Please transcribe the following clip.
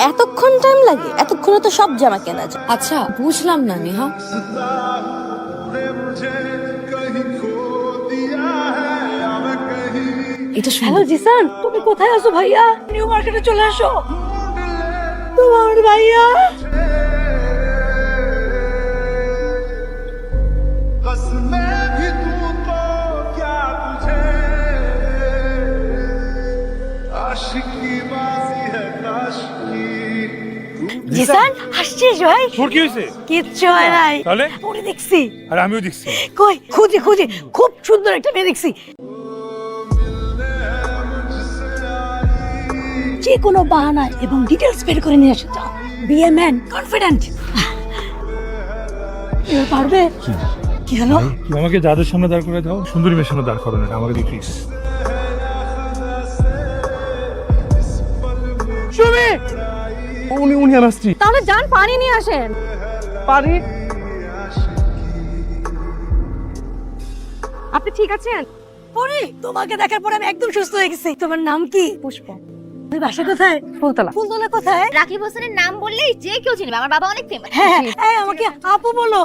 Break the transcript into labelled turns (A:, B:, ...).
A: এতক্ষণ টাইম লাগে? এতক্ষণে তো সব জামা কেনা যায়।
B: আচ্ছা বুঝলাম না নেহা, এটা
C: হ্যালো জিসান, তুমি কোথায় আছো ভাইয়া? নিউ মার্কেটে চলে আসো। তোমার ভাইয়া জিসান আসছিস ভাই?
D: তোর কি হয়েছে?
C: কিচ্ছু হয় নাই,
D: তাহলে?
C: ওরে দেখছি।
D: আর আমিও দেখছি।
C: কই খুঁজে খুঁজে খুব সুন্দর একটা মেয়ে দেখছি। যে কোনো বাহানায় এবং ডিটেলস বের করে নিয়ে আসো। যাও, বি এ ম্যান, কনফিডেন্ট। এবার পারবে? কি হলো?
D: তুই আমাকে যাদের সামনে দাঁড় করে দাও, সুন্দরী মেয়ের সামনে দাঁড় করো না, আমাকে দিয়ে প্লিজ। সুমি, উনি আমার স্ত্রী।
B: তাহলে যান পানি নিয়ে আসেন।
D: পানি?
B: আপনি ঠিক আছেন?
C: পরে তোমাকে দেখার পরে আমি একদম সুস্থ হয়ে গেছি। তোমার নাম কি?
B: পুষ্প।
C: তুমি বাসা কোথায়?
B: ফুলতলা।
C: ফুলতলা কোথায়?
A: রাকিব হোসেনের নাম বললেই যে কেউ চিনবে, আমার বাবা অনেক ফেমাস।
C: হ্যাঁ, আমাকে আপু বলো।